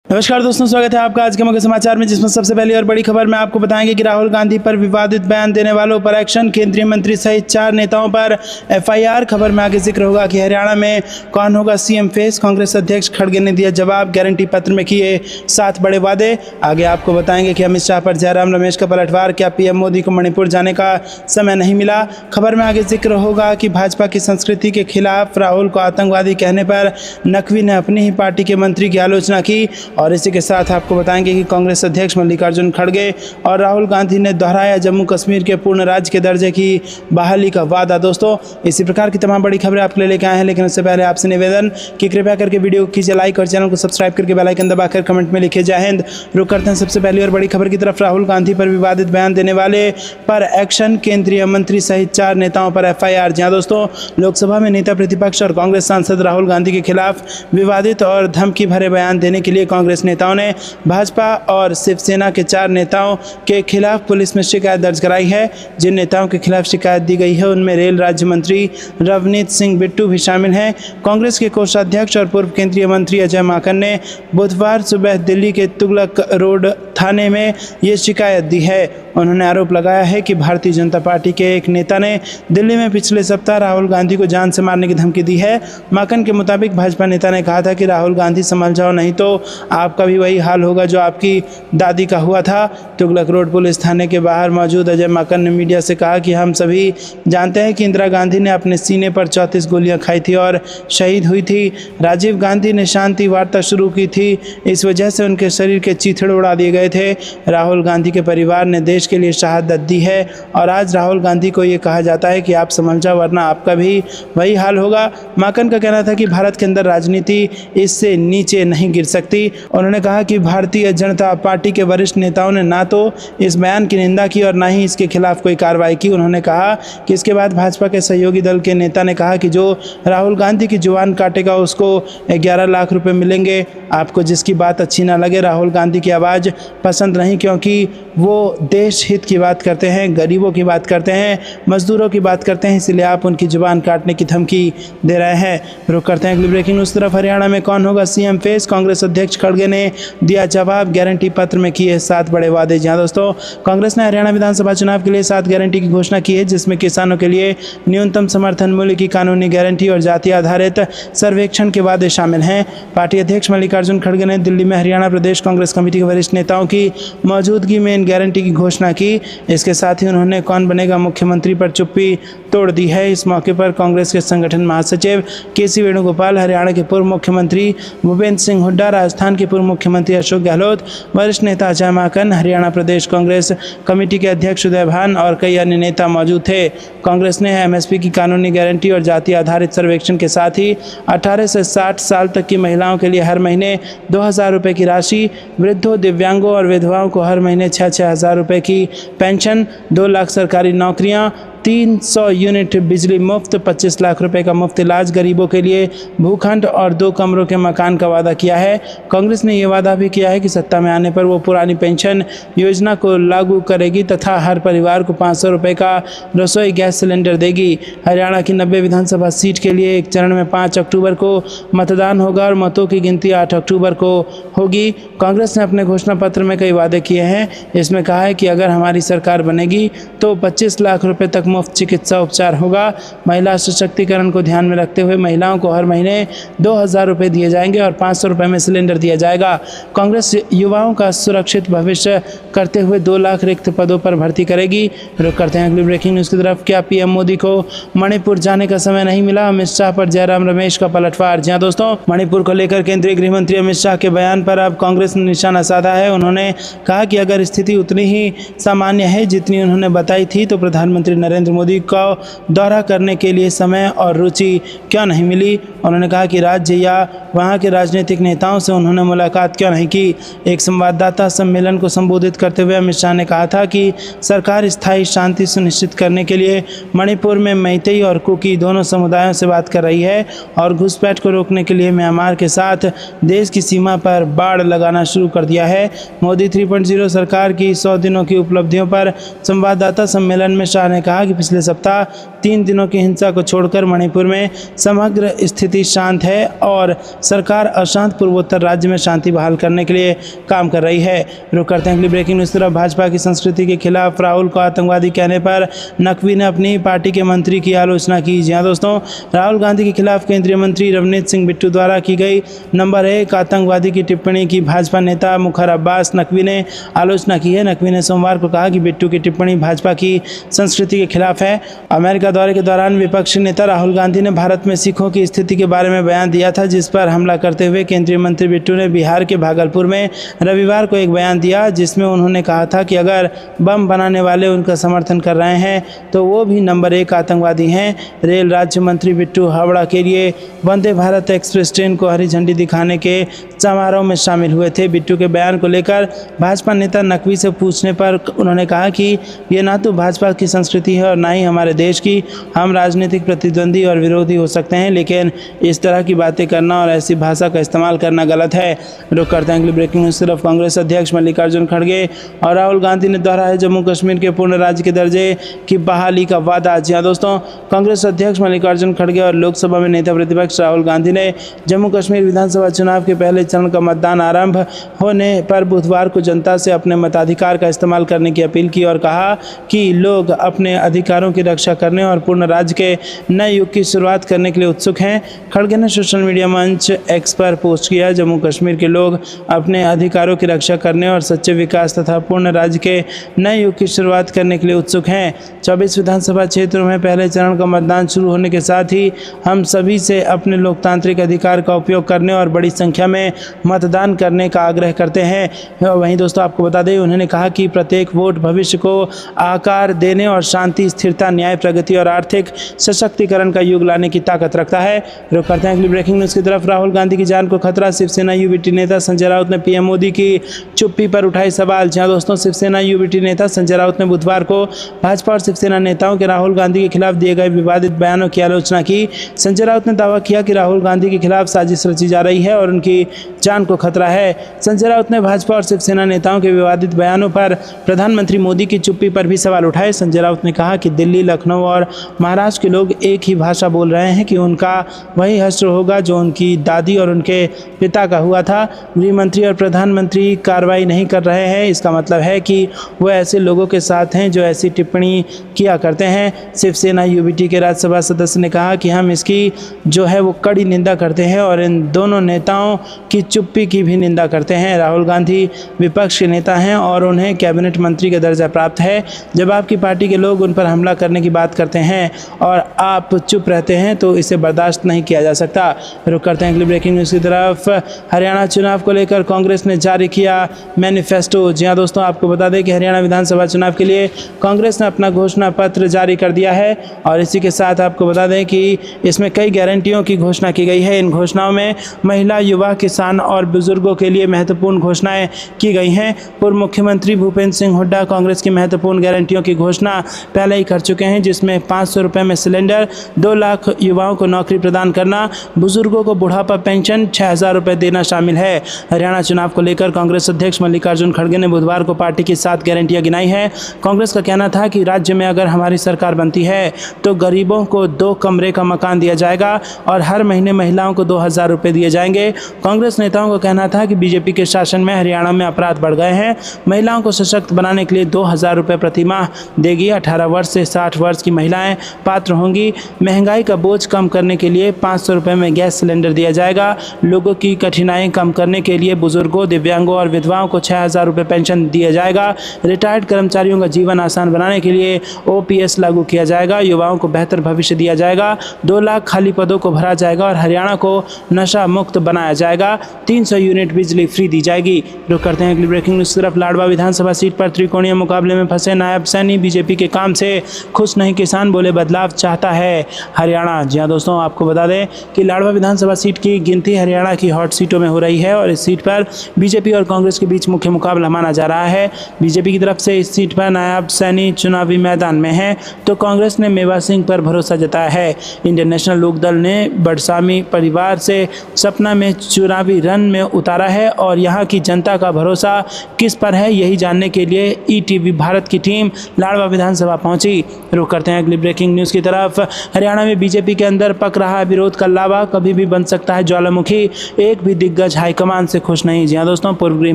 नमस्कार दोस्तों, स्वागत है आपका आज के मुख्य समाचार में, जिसमें सबसे पहली और बड़ी खबर में आपको बताएंगे कि राहुल गांधी पर विवादित बयान देने वालों पर एक्शन, केंद्रीय मंत्री सहित 4 नेताओं पर एफआईआर। खबर में आगे जिक्र होगा कि हरियाणा में कौन होगा सीएम फेस, कांग्रेस अध्यक्ष खड़गे ने दिया जवाब, गारंटी पत्र में किए 7 बड़े वादे। आगे आपको बताएंगे कि अमित शाह पर जयराम रमेश का पलटवार, क्या पीएम मोदी को मणिपुर जाने का समय नहीं मिला। खबर में आगे जिक्र होगा कि भाजपा की संस्कृति के खिलाफ राहुल को आतंकवादी कहने पर नकवी ने अपनी ही पार्टी के मंत्री की आलोचना की। और इसी के साथ आपको बताएंगे कि कांग्रेस अध्यक्ष मल्लिकार्जुन खड़गे और राहुल गांधी ने दोहराया जम्मू कश्मीर के पूर्ण राज्य के दर्जे की बहाली का वादा। दोस्तों, इसी प्रकार की तमाम बड़ी खबरें आपके लिए लेकर आए हैं, लेकिन उससे पहले आपसे निवेदन कि कृपया करके वीडियो को कीजिए लाइक और चैनल को सब्सक्राइब करके बेल आइकन दबाकर कमेंट में लिखिए जय हिंद। रुक करते हैं सबसे पहली और बड़ी खबर की तरफ। राहुल गांधी पर विवादित बयान देने वाले पर एक्शन, केंद्रीय मंत्री सहित 4 नेताओं पर एफआईआर। जहां दोस्तों, लोकसभा में नेता प्रतिपक्ष और कांग्रेस सांसद राहुल गांधी के खिलाफ विवादित और धमकी भरे बयान देने के लिए कांग्रेस नेताओं ने भाजपा और शिवसेना के 4 नेताओं के खिलाफ पुलिस में शिकायत दर्ज कराई है। जिन नेताओं के खिलाफ शिकायत दी गई है उनमें रेल राज्य मंत्री रवनीत सिंह बिट्टू भी शामिल हैं। कांग्रेस के कोषाध्यक्ष और पूर्व केंद्रीय मंत्री अजय माकन ने बुधवार सुबह दिल्ली के तुगलक रोड थाने में ये शिकायत दी है। उन्होंने आरोप लगाया है कि भारतीय जनता पार्टी के एक नेता ने दिल्ली में पिछले सप्ताह राहुल गांधी को जान से मारने की धमकी दी है। माकन के मुताबिक भाजपा नेता ने कहा था कि राहुल गांधी संभल जाओ, नहीं तो आपका भी वही हाल होगा जो आपकी दादी का हुआ था। तुगलक रोड पुलिस थाने के बाहर मौजूद अजय माकन ने मीडिया से कहा कि हम सभी जानते हैं कि इंदिरा गांधी ने अपने सीने पर 34 गोलियां खाई थी और शहीद हुई थी। राजीव गांधी ने शांति वार्ता शुरू की थी, इस वजह से उनके शरीर के चीथड़े उड़ा दिए गए थे। राहुल गांधी के परिवार ने देश के लिए शहादत दी है और आज राहुल गांधी को ये कहा जाता है कि आप समझ जाओ वरना आपका भी वही हाल होगा। माकन का कहना था कि भारत के अंदर राजनीति इससे नीचे नहीं गिर सकती। उन्होंने कहा कि भारतीय जनता पार्टी के वरिष्ठ नेताओं ने ना तो इस बयान की निंदा की और ना ही इसके खिलाफ कोई कार्रवाई की। उन्होंने कहा कि इसके बाद भाजपा के सहयोगी दल के नेता ने कहा कि जो राहुल गांधी की जुबान काटेगा उसको 11 लाख रुपए मिलेंगे। आपको जिसकी बात अच्छी ना लगे, राहुल गांधी की आवाज़ पसंद नहीं, क्योंकि वो देश हित की बात करते हैं, गरीबों की बात करते हैं, मजदूरों की बात करते हैं, इसलिए आप उनकी जुबान काटने की धमकी दे रहे हैं। रुक करते हैं अगली ब्रेकिंग न्यूज़ तरफ। हरियाणा में कौन होगा सीएम फेस, कांग्रेस अध्यक्ष खड़गे ने दिया जवाब, गारंटी पत्र में किए 7 बड़े वादे। जहां दोस्तों, कांग्रेस ने हरियाणा विधानसभा चुनाव के लिए 7 गारंटी की घोषणा की है, जिसमें किसानों के लिए न्यूनतम समर्थन मूल्य की कानूनी गारंटी और जाति आधारित सर्वेक्षण के वादे शामिल हैं। पार्टी अध्यक्ष मल्लिकार्जुन खड़गे ने दिल्ली में हरियाणा प्रदेश कांग्रेस कमेटी के वरिष्ठ नेताओं की मौजूदगी में इन गारंटी की घोषणा की। इसके साथ ही उन्होंने कौन बनेगा मुख्यमंत्री पर चुप्पी तोड़ दी है। इस मौके पर कांग्रेस के संगठन महासचिव केसी वेणुगोपाल, हरियाणा के पूर्व मुख्यमंत्री भूपेंद्र सिंह हुड्डा, राजस्थान के पूर्व मुख्यमंत्री अशोक गहलोत, वरिष्ठ नेता अजय माकन, हरियाणा प्रदेश कांग्रेस कमेटी के अध्यक्ष उदय भान और कई अन्य नेता मौजूद थे। कांग्रेस ने एमएसपी की कानूनी गारंटी और जाति आधारित सर्वेक्षण के साथ ही 18 से 60 साल तक की महिलाओं के लिए हर महीने 2000 रुपये की राशि, वृद्धों, दिव्यांगों और विधवाओं को हर महीने 6-6 हज़ार रुपये की पेंशन, 2 लाख सरकारी नौकरियां, 300 यूनिट बिजली मुफ्त, 25 लाख रुपए का मुफ्त इलाज, गरीबों के लिए भूखंड और 2 कमरों के मकान का वादा किया है। कांग्रेस ने ये वादा भी किया है कि सत्ता में आने पर वो पुरानी पेंशन योजना को लागू करेगी तथा हर परिवार को 500 रुपये का रसोई गैस सिलेंडर देगी। हरियाणा की 90 विधानसभा सीट के लिए एक चरण में 5 अक्टूबर को मतदान होगा और मतों की गिनती 8 अक्टूबर को होगी। कांग्रेस ने अपने घोषणा पत्र में कई वादे किए हैं। इसमें कहा है कि अगर हमारी सरकार बनेगी तो 25 लाख रुपये तक मुफ्त चिकित्सा उपचार होगा। महिला सशक्तिकरण को ध्यान में रखते हुए महिलाओं को हर महीने 2000 रुपये दिए जाएंगे और 500 रुपये में सिलेंडर दिया जाएगा। कांग्रेस युवाओं का सुरक्षित भविष्य करते हुए 2 लाख रिक्त पदों पर भर्ती करेगी। रुक करते हैं अगली ब्रेकिंग न्यूज़ की तरफ। क्या पीएम मोदी को मणिपुर जाने का समय नहीं मिला, अमित शाह पर जयराम रमेश का पलटवार। जहां दोस्तों, मणिपुर को लेकर केंद्रीय गृह मंत्री अमित शाह के बयान पर अब कांग्रेस ने निशाना साधा है। उन्होंने कहा कि अगर स्थिति उतनी ही सामान्य है जितनी उन्होंने बताई थी तो प्रधानमंत्री नरेंद्र मोदी को दौरा करने के लिए समय और रुचि क्यों नहीं मिली। उन्होंने कहा कि राज्य या वहां के राजनीतिक नेताओं से उन्होंने मुलाकात क्यों नहीं की। एक संवाददाता सम्मेलन को संबोधित करते हुए अमित शाह ने कहा था कि सरकार स्थायी शांति सुनिश्चित करने के लिए मणिपुर में मैतेई और कुकी दोनों समुदायों से बात कर रही है और घुसपैठ को रोकने के लिए म्यांमार के साथ देश की सीमा पर बाड़ लगाना शुरू कर दिया है। मोदी 3.0 सरकार की 100 दिनों की उपलब्धियों पर संवाददाता सम्मेलन में शाह ने कहा कि पिछले सप्ताह 3 दिनों की हिंसा को छोड़कर मणिपुर में समग्र स्थिति शांत है और सरकार अशांत पूर्वोत्तर राज्य में शांति बहाल करने के लिए काम कर रही है। रुक करते हैं अगली ब्रेकिंग न्यूज़ तरफ। भाजपा की संस्कृति के खिलाफ राहुल को आतंकवादी कहने पर नकवी ने अपनी पार्टी के मंत्री की आलोचना की। जी हाँ दोस्तों, राहुल गांधी के खिलाफ केंद्रीय मंत्री रवनीत सिंह बिट्टू द्वारा की गई नंबर 1 आतंकवादी की टिप्पणी की भाजपा नेता मुखर अब्बास नकवी ने आलोचना की है। नकवी ने सोमवार को कहा कि बिट्टू की टिप्पणी भाजपा की संस्कृति के खिलाफ है। अमेरिका दौरे के दौरान विपक्षी नेता राहुल गांधी ने भारत में सिखों की स्थिति के बारे में बयान दिया था, जिस पर हमला करते हुए केंद्रीय मंत्री बिट्टू ने बिहार के भागलपुर में रविवार को एक बयान दिया, जिसमें उन्होंने कहा था कि अगर बम बनाने वाले उनका समर्थन कर रहे हैं तो वो भी नंबर 1 आतंकवादी हैं। रेल राज्य मंत्री बिट्टू हावड़ा के लिए वंदे भारत एक्सप्रेस ट्रेन को हरी झंडी दिखाने के समारोह में शामिल हुए थे। बिट्टू के बयान को लेकर भाजपा नेता नकवी से पूछने पर उन्होंने कहा कि ये ना तो भाजपा की संस्कृति है और ना ही हमारे देश की। हम राजनीतिक प्रतिद्वंदी और विरोधी हो सकते हैं, लेकिन इस तरह की बातें करना और ऐसी भाषा का इस्तेमाल करना गलत है। रुक करते हैं अगली ब्रेकिंग न्यूज़ सिर्फ। कांग्रेस अध्यक्ष मल्लिकार्जुन खड़गे और राहुल गांधी ने दोहराया जम्मू कश्मीर के पूर्ण राज्य के दर्जे की बहाली का वादा। जी हाँ दोस्तों, कांग्रेस अध्यक्ष मल्लिकार्जुन खड़गे और लोकसभा में नेता प्रतिपक्ष राहुल गांधी ने जम्मू कश्मीर विधानसभा चुनाव के पहले चरण का मतदान आरंभ होने पर बुधवार को जनता से अपने मताधिकार का इस्तेमाल करने की अपील की और कहा कि लोग अपने अधिकारों की रक्षा करने और पूर्ण राज्य के नए युग की शुरुआत करने के लिए उत्सुक हैं। खड़गे ने सोशल मीडिया मंच एक्स पर पोस्ट किया, जम्मू कश्मीर के लोग अपने अधिकारों की रक्षा करने और सच्चे विकास तथा पूर्ण राज्य के नए युग की शुरुआत करने के लिए उत्सुक हैं। 24 विधानसभा क्षेत्रों में पहले चरण का मतदान शुरू होने के साथ ही हम सभी से अपने लोकतांत्रिक अधिकार का उपयोग करने और बड़ी संख्या में मतदान करने का आग्रह करते हैं। वहीं दोस्तों आपको बता दें, उन्होंने कहा कि प्रत्येक वोट भविष्य को आकार देने और शांति, स्थिरता, न्याय, प्रगति और आर्थिक सशक्तिकरण का युग लाने की ताकत रखता है। रुक करते हैं अगली ब्रेकिंग न्यूज़ की तरफ। राहुल गांधी की जान को खतरा, शिवसेना यूबीटी नेता संजय राउत ने पीएम मोदी की चुप्पी पर उठाए सवाल। जहां दोस्तों शिवसेना यूबीटी नेता संजय राउत ने बुधवार को भाजपा और शिवसेना नेताओं के राहुल गांधी के खिलाफ दिए गए विवादित बयानों की आलोचना की। संजय राउत ने दावा किया कि राहुल गांधी के खिलाफ साजिश रची जा रही है और उनकी जान को खतरा है। संजय राउत ने भाजपा और शिवसेना नेताओं के विवादित बयानों पर प्रधानमंत्री मोदी की चुप्पी पर भी सवाल उठाए। संजय राउत ने कहा कि दिल्ली, लखनऊ और महाराष्ट्र के लोग एक ही भाषा बोल रहे हैं कि उनका वही हश्र होगा जो उनकी दादी और उनके पिता का हुआ था। गृह मंत्री और प्रधानमंत्री कार्रवाई नहीं कर रहे हैं, इसका मतलब है कि वो ऐसे लोगों के साथ हैं जो ऐसी टिप्पणी किया करते हैं। शिवसेना यूबीटी के राज्यसभा सदस्य ने कहा कि हम इसकी जो है वो कड़ी निंदा करते हैं और इन दोनों नेताओं की चुप्पी की भी निंदा करते हैं। राहुल गांधी विपक्ष के नेता हैं और उन्हें कैबिनेट मंत्री का दर्जा प्राप्त है। जब आपकी पार्टी के लोग उन पर हमला करने की बात करते हैं और आप चुप रहते हैं तो इसे बर्दाश्त नहीं किया जा सकता। रुक करते हैं अगली ब्रेकिंग न्यूज़ की तरफ। हरियाणा चुनाव को लेकर कांग्रेस ने जारी किया मैनिफेस्टो। जी हाँ दोस्तों, आपको बता दें कि हरियाणा विधानसभा चुनाव के लिए कांग्रेस ने अपना घोषणा पत्र जारी कर दिया है और इसी के साथ आपको बता दें कि इसमें कई गारंटियों की घोषणा की गई है। इन घोषणाओं में महिला, युवा, किसान और बुजुर्गों के लिए महत्वपूर्ण घोषणाएं की गई हैं। पूर्व मुख्यमंत्री भूपेंद्र सिंह हुड्डा कांग्रेस की महत्वपूर्ण गारंटियों की घोषणा पहले ही कर चुके हैं, जिसमें 500 रुपये में सिलेंडर, 2 लाख युवाओं को नौकरी प्रदान करना, बुजुर्गों को बुढ़ापा पेंशन 6,000 रुपये देना शामिल है। हरियाणा चुनाव को लेकर कांग्रेस अध्यक्ष मल्लिकार्जुन खड़गे ने बुधवार को पार्टी की 7 गारंटियां गिनाई है। कांग्रेस का कहना था कि राज्य में अगर हमारी सरकार बनती है तो गरीबों को 2 कमरे का मकान दिया जाएगा और हर महीने महिलाओं को 2,000 रुपये दिए जाएंगे। कांग्रेस नेताओं का कहना था कि बीजेपी के शासन में हरियाणा में अपराध बढ़ गए हैं। महिलाओं को सशक्त बनाने के लिए 2,000 रुपये प्रति माह देगी। 18 वर्ष से 60 वर्ष की महिलाएं पात्र होंगी। महंगाई का बोझ कम करने के लिए 500 रुपये में गैस सिलेंडर दिया जाएगा। लोगों की कठिनाई कम करने के लिए बुजुर्गों, दिव्यांगों और विधवाओं को 6,000 रुपये पेंशन दिया जाएगा। रिटायर्ड कर्मचारियों का जीवन आसान बनाने के लिए OPS लागू किया जाएगा। युवाओं को बेहतर भविष्य दिया जाएगा। 2 लाख खाली पदों को भरा जाएगा और हरियाणा को नशा मुक्त बनाया जाएगा। 300 यूनिट बिजली फ्री दी जाएगी। रुक करते हैं अगली ब्रेकिंग न्यूज़ तरफ। लाडवा विधानसभा सीट पर त्रिकोणीय मुकाबले में फंसे नायब सैनी। बीजेपी के काम से खुश नहीं किसान, बोले बदलाव चाहता है हरियाणा। जी हाँ दोस्तों, आपको बता दें कि लाडवा विधानसभा सीट की गिनती हरियाणा की हॉट सीटों में हो रही है और इस सीट पर बीजेपी और कांग्रेस के बीच मुख्य मुकाबला माना जा रहा है। बीजेपी की तरफ से इस सीट पर नायब सैनी चुनावी मैदान में है तो कांग्रेस ने मेवा सिंह पर भरोसा जताया है। इंडियन नेशनल लोकदल ने बड़सामी परिवार से सपना में चुनावी चुनावी रन में उतारा है और यहाँ की जनता का भरोसा किस पर है, यही जानने के लिए ईटीवी भारत की टीम लाडवा विधानसभा पहुंची। रुक करते हैं अगली ब्रेकिंग न्यूज़ की तरफ। हरियाणा में बीजेपी के अंदर पक रहा विरोध का लावा, कभी भी बन सकता है ज्वालामुखी, एक भी दिग्गज हाईकमान से खुश नहीं। जी हाँ दोस्तों, पूर्व गृह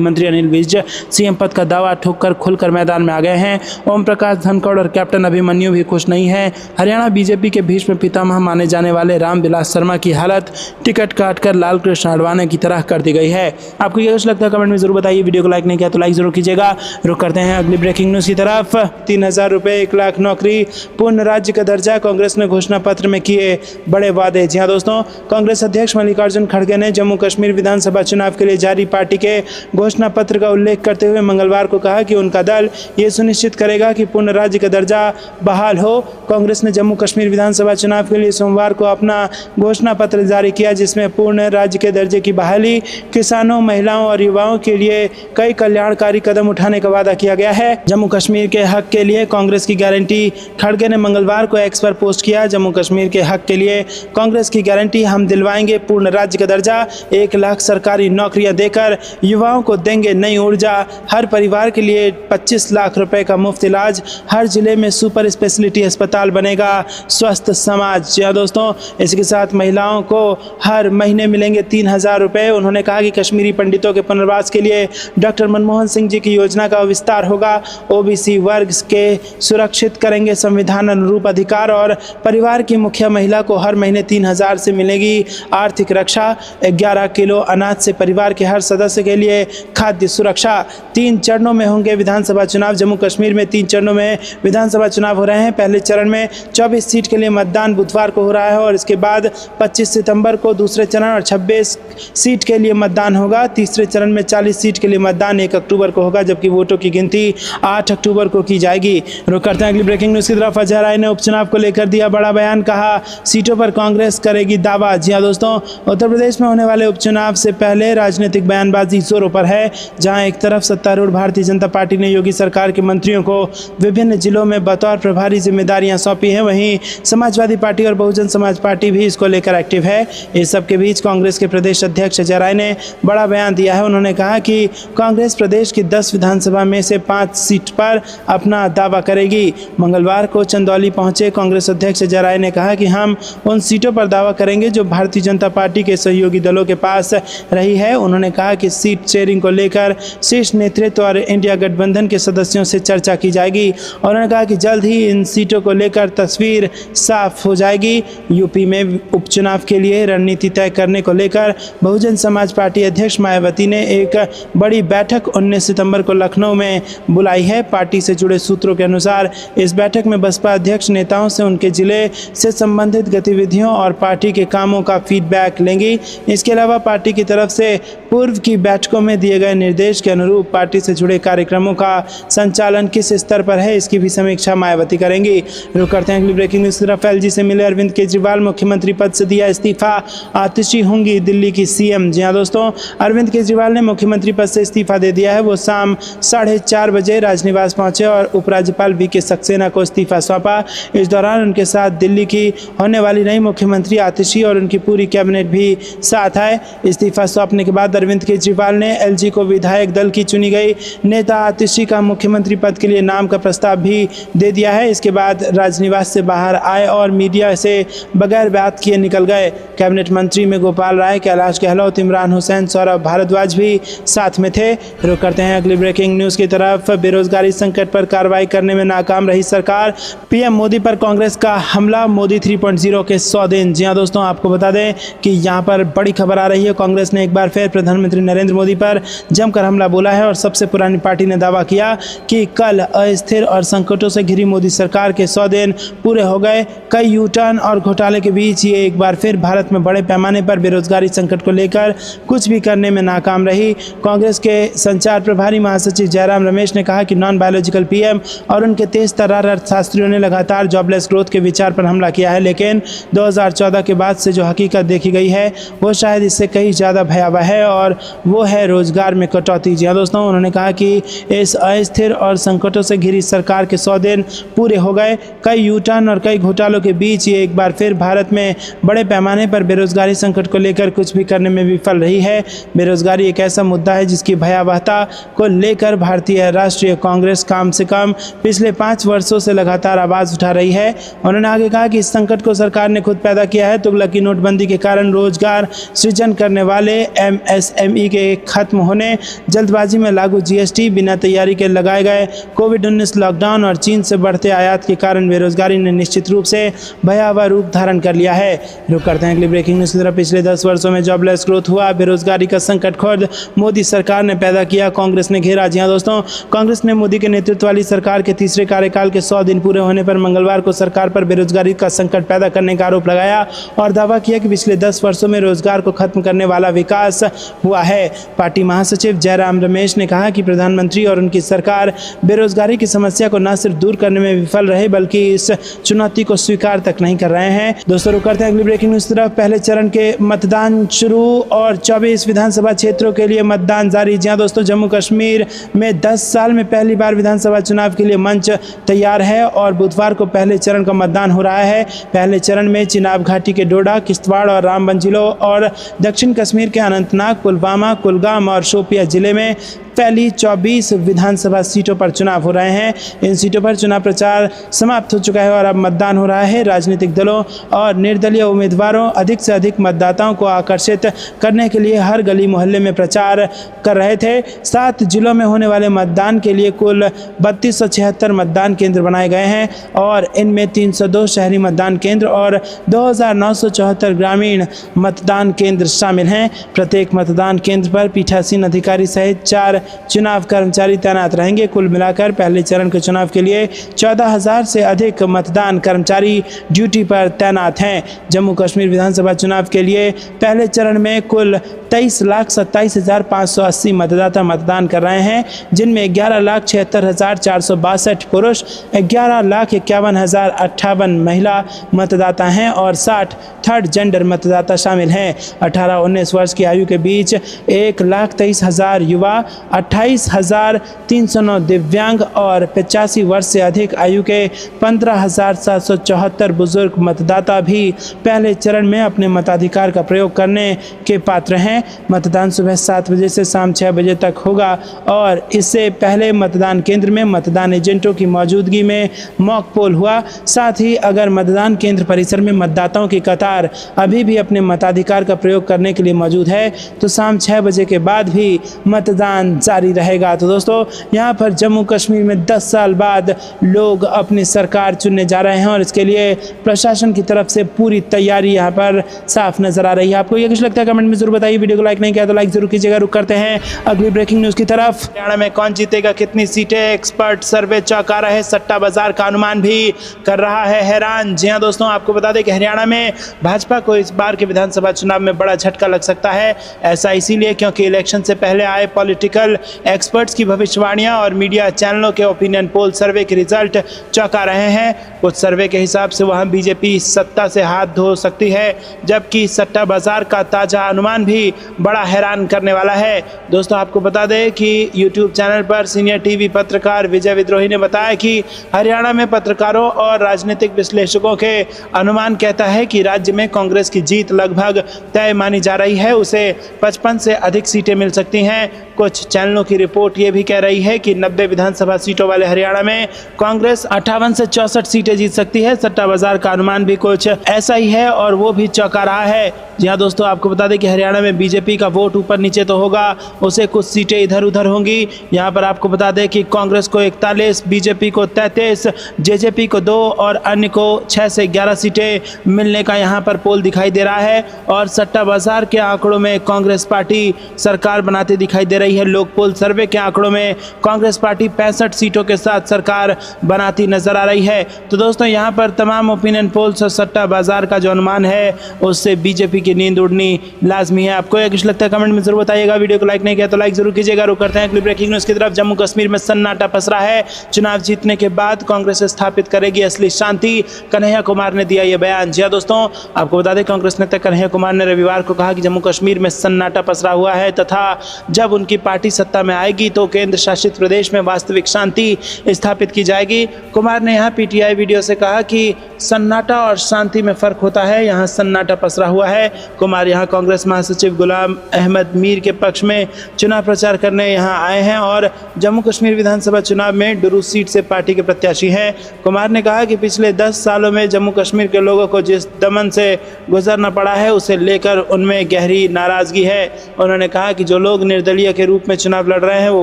मंत्री अनिल विज सीएम पद का दावा ठोककर खुलकर मैदान में आ गए हैं। ओम प्रकाश धनखड़ और कैप्टन अभिमन्यु भी खुश नहीं है। हरियाणा बीजेपी के भीष्म पितामह माने जाने वाले रामविलास शर्मा की हालत टिकट काटकर लालकृष्ण आडवाणी की तरह कर दी गई है। आपको यह कुछ लगता है कमेंट में जरूर बताइए। वीडियो को लाइक नहीं किया तो लाइक जरूर कीजिएगा। रुक करते हैं अगली ब्रेकिंग न्यूज़ की तरफ। 3000 रुपये, 1 लाख नौकरी, पूर्ण राज्य का दर्जा, कांग्रेस ने घोषणा पत्र में किए बड़े वादे। जी हाँ दोस्तों, कांग्रेस अध्यक्ष मल्लिकार्जुन खड़गे ने जम्मू कश्मीर विधानसभा चुनाव के लिए जारी पार्टी के घोषणा पत्र का उल्लेख करते हुए मंगलवार को कहा कि उनका दल ये सुनिश्चित करेगा कि पूर्ण राज्य का दर्जा बहाल हो। कांग्रेस ने जम्मू कश्मीर विधानसभा चुनाव के लिए सोमवार को अपना घोषणा पत्र जारी किया, जिसमें पूर्ण राज्य के दर्जे की बहाली, किसानों, महिलाओं और युवाओं के लिए कई कल्याणकारी कदम उठाने का वादा किया गया है। जम्मू कश्मीर के हक के लिए कांग्रेस की गारंटी, खड़गे ने मंगलवार को एक्स पर पोस्ट किया। जम्मू कश्मीर के हक के लिए कांग्रेस की गारंटी, हम दिलवाएंगे पूर्ण राज्य का दर्जा, 1 लाख सरकारी नौकरियां देकर युवाओं को देंगे नई ऊर्जा, हर परिवार के लिए 25 लाख रुपए का मुफ्त इलाज, हर जिले में सुपर स्पेशलिटी अस्पताल बनेगा, स्वस्थ समाज। जी हाँ दोस्तों, इसके साथ महिलाओं को हर महीने मिलेंगे 3000 रुपये। उन्होंने कहा कि कश्मीरी पंडितों के पुनर्वास के लिए डॉक्टर मनमोहन सिंह जी की योजना का विस्तार होगा। ओबीसी वर्ग के सुरक्षित करेंगे संविधान अनुरूप अधिकार और परिवार की मुखिया महिला को हर महीने 3000 से मिलेगी आर्थिक रक्षा। 11 किलो अनाज से परिवार के हर सदस्य के लिए खाद्य सुरक्षा। 3 चरणों में होंगे विधानसभा चुनाव। जम्मू कश्मीर में 3 चरणों में विधानसभा चुनाव हो रहे हैं। पहले चरण में 24 सीट के लिए मतदान बुधवार को हो रहा है और इसके बाद 25 सितंबर को दूसरे चरण और 26 सीट के लिए मतदान होगा। तीसरे चरण में 40 सीट के लिए मतदान 1 अक्टूबर को होगा, जबकि वोटों की गिनती 8 अक्टूबर को की जाएगी। रुक करते हैं अगली ब्रेकिंग न्यूज़ की तरफ। अजय राय ने उपचुनाव को लेकर दिया बड़ा बयान, कहा सीटों पर कांग्रेस करेगी दावा। जी हाँ दोस्तों, उत्तर प्रदेश में होने वाले उपचुनाव से पहले राजनीतिक बयानबाजी जोरों पर है। जहां एक तरफ सत्तारूढ़ भारतीय जनता पार्टी ने योगी सरकार के मंत्रियों को विभिन्न जिलों में बतौर प्रभारी जिम्मेदारियां सौंपी हैं, वहीं समाजवादी पार्टी और बहुजन समाज पार्टी भी इसको लेकर एक्टिव है। इस सब के बीच कांग्रेस के प्रदेश अध्यक्ष अजय राय ने बड़ा बयान दिया है। उन्होंने कहा कि कांग्रेस प्रदेश की 10 विधानसभा में से 5 सीट पर अपना दावा करेगी। मंगलवार को चंदौली पहुंचे कांग्रेस अध्यक्ष अजय राय ने कहा कि हम उन सीटों पर दावा करेंगे जो भारतीय जनता पार्टी के सहयोगी दलों के पास रही है। उन्होंने कहा कि सीट शेयरिंग को लेकर शीर्ष नेतृत्व और इंडिया गठबंधन के सदस्यों से चर्चा की जाएगी। और उन्होंने कहा कि जल्द ही इन सीटों को लेकर तस्वीर साफ हो जाएगी। यूपी में उपचुनाव के लिए रणनीति तय करने को लेकर बहुजन समाज पार्टी अध्यक्ष मायावती ने एक बड़ी बैठक 19 सितंबर को लखनऊ में बुलाई है। पार्टी से जुड़े सूत्रों के अनुसार इस बैठक में बसपा अध्यक्ष नेताओं से उनके जिले से संबंधित गतिविधियों और पार्टी के कामों का फीडबैक लेंगी। इसके अलावा पार्टी की तरफ से पूर्व की बैठकों में दिए गए निर्देश के अनुरूप पार्टी से जुड़े कार्यक्रमों का संचालन किस स्तर पर है, इसकी भी समीक्षा मायावती करेंगी। रुक करते हैं अगली ब्रेकिंग न्यूज़ की तरफ। एलजी से मिले अरविंद केजरीवाल, मुख्यमंत्री पद से दिया इस्तीफा, आतिशी होंगी दिल्ली की सीएम। जी हाँ दोस्तों, अरविंद केजरीवाल ने मुख्यमंत्री पद से इस्तीफा दे दिया है। वो शाम 4:30 बजे राजनिवास पहुंचे और उपराज्यपाल वीके सक्सेना को इस्तीफा सौंपा। इस दौरान उनके साथ दिल्ली की होने वाली नई मुख्यमंत्री आतिशी और उनकी पूरी कैबिनेट भी साथ आए। इस्तीफा सौंपने के बाद अरविंद केजरीवाल ने एलजी को विधायक दल की चुनी गई नेता आतिशी का मुख्यमंत्री पद के लिए नाम का प्रस्ताव भी दे दिया है। इसके बाद राजनिवास से बाहर आए और मीडिया से बगैर बात किए निकल गए। कैबिनेट मंत्री में गोपाल राय, कैलाश गहलोत, इमरान हुसैन, सौरभ भारद्वाज भी साथ में थे। रुक करते हैं अगली ब्रेकिंग न्यूज़ की तरफ। बेरोजगारी संकट पर कार्रवाई करने में नाकाम रही सरकार, पीएम मोदी पर कांग्रेस का हमला, मोदी 3.0 के 100 दिन। जी हाँ दोस्तों, आपको बता दें कि यहाँ पर बड़ी खबर आ रही है। कांग्रेस ने एक बार फिर प्रधानमंत्री नरेंद्र मोदी पर जमकर हमला बोला है और सबसे पुरानी पार्टी ने दावा किया कि कल अस्थिर और संकटों से घिरी मोदी सरकार के 100 दिन पूरे हो गए। कई यू टर्न और घोटाले के बीच ये एक बार फिर भारत में बड़े पैमाने पर बेरोजगारी संकट को लेकर कुछ भी करने में नाकाम रही। कांग्रेस के संचार प्रभारी महासचिव जयराम रमेश ने कहा कि नॉन बायोलॉजिकल पीएम और उनके तेज तर्रार अर्थशास्त्रियों ने लगातार जॉबलेस ग्रोथ के विचार पर हमला किया है, लेकिन 2014 के बाद से जो हकीकत देखी गई है वो शायद इससे कहीं ज़्यादा भयावह है और वो है रोजगार में कटौती। जी हाँ दोस्तों, उन्होंने कहा कि इस अस्थिर और संकटों से घिरी सरकार के 100 दिन पूरे हो गए। कई यू टर्न और कई घोटालों के बीच ये एक बार फिर भारत में बड़े पैमाने पर बेरोजगारी संकट को लेकर कुछ भी करने में विफल रही है। बेरोजगारी एक ऐसा मुद्दा है जिसकी भयावहता को लेकर भारतीय राष्ट्रीय कांग्रेस कम से कम पिछले 5 वर्षों से लगातार आवाज़ उठा रही है। उन्होंने आगे कहा कि इस संकट को सरकार ने खुद पैदा किया है। तुगलकी नोटबंदी के कारण रोजगार सृजन करने वाले MSME के खत्म होने, जल्दबाजी में लागू GST, बिना तैयारी के लगाए गए कोविड-19 लॉकडाउन और चीन से बढ़ते आयात के कारण बेरोजगारी ने निश्चित रूप से भयावह रूप धारण कर लिया है। रुक करते हैं अगली ब्रेकिंग न्यूज़ की तरफ। पिछले 10 वर्षों में जॉबलेस ग्रोथ हुआ, बेरोजगारी का संकट खुद मोदी सरकार ने पैदा किया, कांग्रेस ने घेरा। जी हाँ दोस्तों, कांग्रेस ने मोदी के नेतृत्व वाली सरकार के तीसरे कार्यकाल के 100 दिन पूरे होने पर मंगलवार को सरकार पर बेरोजगारी का संकट पैदा करने का आरोप लगाया और दावा किया कि पिछले 10 वर्षों में रोजगार को खत्म करने वाला विकास हुआ है। पार्टी महासचिव जयराम रमेश ने कहा कि प्रधानमंत्री और उनकी सरकार बेरोजगारी की समस्या को न सिर्फ दूर करने में विफल रहे बल्कि इस चुनौती को स्वीकार तक नहीं कर रहे हैं। दोस्तों रुक करते हैं अगली ब्रेकिंग न्यूज़ तरफ। पहले चरण के मतदान शुरू और 24 विधानसभा क्षेत्रों के लिए मतदान जारी। जी हाँ दोस्तों, जम्मू कश्मीर में 10 साल में पहली बार विधानसभा चुनाव के लिए मंच तैयार है और बुधवार को पहले चरण का मतदान हो रहा है। पहले चरण में चिनाब घाटी के डोडा, किश्तवाड़ और रामबन जिलों और दक्षिण कश्मीर के अनंतनाग, पुलवामा, कुलगाम और शोपिया जिले में पहली 24 विधानसभा सीटों पर चुनाव हो रहे हैं। इन सीटों पर चुनाव प्रचार समाप्त हो चुका है और अब मतदान हो रहा है। राजनीतिक दलों और निर्दलीय उम्मीदवारों अधिक से अधिक मतदाताओं को आकर्षित करने के लिए हर गली मोहल्ले में प्रचार कर रहे थे। 7 जिलों में होने वाले मतदान के लिए कुल 3276 मतदान केंद्र बनाए गए हैं और इनमें 302 शहरी मतदान केंद्र और 2974 ग्रामीण मतदान केंद्र शामिल हैं। प्रत्येक मतदान केंद्र पर पीठासीन अधिकारी सहित 4 चुनाव कर्मचारी तैनात रहेंगे। कुल मिलाकर पहले चरण के चुनाव के लिए 14,000 से अधिक मतदान कर्मचारी ड्यूटी पर तैनात हैं। जम्मू कश्मीर विधानसभा चुनाव के लिए पहले चरण में कुल 23,27,580 मतदाता मतदान कर रहे हैं, जिनमें 11,76,462 पुरुष, 11,51,058 महिला मतदाता हैं और 60 थर्ड जेंडर मतदाता शामिल हैं। 18-19 वर्ष की आयु के बीच 1,23,000 युवा, 28,309 दिव्यांग और 85 वर्ष से अधिक आयु के 15,774 बुजुर्ग मतदाता भी पहले चरण में अपने मताधिकार का प्रयोग करने के पात्र हैं। मतदान सुबह 7 बजे से शाम 6 बजे तक होगा और इससे पहले मतदान केंद्र में मतदान एजेंटों की मौजूदगी में मॉक पोल हुआ। साथ ही अगर मतदान केंद्र परिसर में मतदाताओं की कतार अभी भी अपने मताधिकार का प्रयोग करने के लिए मौजूद है तो शाम 6 बजे के बाद भी मतदान जारी रहेगा। तो दोस्तों, यहाँ पर जम्मू कश्मीर में 10 साल बाद लोग अपनी सरकार चुनने जा रहे हैं और इसके लिए प्रशासन की तरफ से पूरी तैयारी यहाँ पर साफ नजर आ रही है। आपको ये कुछ लगता है कमेंट में जरूर बताइए। वीडियो को लाइक नहीं किया तो लाइक जरूर कीजिएगा। रुक करते हैं अगली ब्रेकिंग न्यूज़ की तरफ। हरियाणा में कौन जीतेगा, कितनी सीटें, एक्सपर्ट सर्वे चौंका रहे, सट्टा बाजार का अनुमान भी कर रहा है हैरान। जी हाँ दोस्तों, आपको बता दें कि हरियाणा में भाजपा को इस बार के विधानसभा चुनाव में बड़ा झटका लग सकता है। ऐसा इसीलिए क्योंकि इलेक्शन से पहले आए पॉलिटिकल एक्सपर्ट्स की भविष्यवाणियां और मीडिया चैनलों के ओपिनियन पोल सर्वे के रिजल्ट चौंका रहे हैं। कुछ सर्वे के हिसाब से वहां बीजेपी सत्ता से हाथ धो सकती है, जबकि सट्टा बाजार का ताजा अनुमान भी बड़ा हैरान करने वाला है। दोस्तों, आपको बता दें कि यूट्यूब चैनल पर सीनियर टीवी पत्रकार विजय विद्रोही ने बताया कि हरियाणा में पत्रकारों और राजनीतिक विश्लेषकों के अनुमान कहता है कि राज्य में कांग्रेस की जीत लगभग तय मानी जा रही है। उसे 55 से अधिक सीटें मिल सकती हैं। कुछ चैनलों की रिपोर्ट ये भी कह रही है कि 90 विधानसभा सीटों वाले हरियाणा में कांग्रेस 58 से 64 सीटें जीत सकती है। सट्टा बाजार का अनुमान भी कुछ ऐसा ही है और वो भी चौंका रहा है। जी हाँ दोस्तों, आपको बता दें कि हरियाणा में बीजेपी का वोट ऊपर नीचे तो होगा, उसे कुछ सीटें इधर उधर होंगी। यहाँ पर आपको बता दें कि कांग्रेस को 41, बीजेपी को 33, जेजेपी को 2 और अन्य को 6 से 11 सीटें मिलने का यहाँ पर पोल दिखाई दे रहा है। और सट्टा बाजार के आंकड़ों में कांग्रेस पार्टी सरकार बनाती दिखाई दे रही है। लोक पोल सर्वे के आंकड़ों में कांग्रेस पार्टी 65 सीटों के साथ सरकार बनाती नजर आ रही है। तो दोस्तों, यहाँ पर तमाम ओपिनियन पोल्स और सट्टा बाजार का जो अनुमान है उससे बीजेपी की नींद उड़नी लाजमी है। आपको यह कुछ लगता है कमेंट में जरूर बताइएगा। वीडियो को लाइक नहीं किया तो लाइक जरूर कीजिएगा। रुक करते हैं अगली ब्रेकिंग न्यूज़ की तरफ। जम्मू कश्मीर में सन्नाटा पसरा है। चुनाव जीतने के बाद कांग्रेस स्थापित करेगी असली शांति, कन्हैया कुमार ने दिया यह बयान। जी दोस्तों, आपको बता दें कांग्रेस नेता कन्हैया कुमार ने रविवार को कहा कि जम्मू कश्मीर में सन्नाटा पसरा हुआ है तथा जब उनकी पार्टी सत्ता में आएगी तो केंद्र शासित प्रदेश में वास्तविक शांति स्थापित की जाएगी। कुमार ने यहाँ पीटीआई वीडियो से कहा कि सन्नाटा और शांति में फर्क होता है, यहाँ सन्नाटा पसरा हुआ है। कुमार यहाँ कांग्रेस महासचिव गुलाम अहमद मीर के पक्ष में चुनाव प्रचार करने यहाँ आए हैं और जम्मू कश्मीर विधानसभा चुनाव में डुरू सीट से पार्टी के प्रत्याशी हैं। कुमार ने कहा कि पिछले 10 सालों में जम्मू कश्मीर के लोगों को जिस दमन से गुजरना पड़ा है उसे लेकर उनमें गहरी नाराजगी है। उन्होंने कहा कि जो लोग निर्दलीय के रूप में चुनाव लड़ रहे हैं वो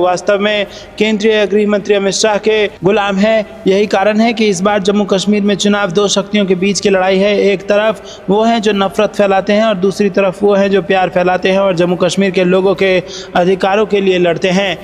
वास्तव में केंद्रीय गृह मंत्री अमित शाह के गुलाम हैं। यही कारण है कि इस बार जम्मू कश्मीर में चुनाव दो शक्तियों के बीच की लड़ाई है। एक तरफ वो हैं जो नफरत फैलाते हैं और दूसरी तरफ वो हैं जो प्यार फैलाते हैं और जम्मू कश्मीर के लोगों के अधिकारों के लिए लड़ते हैं।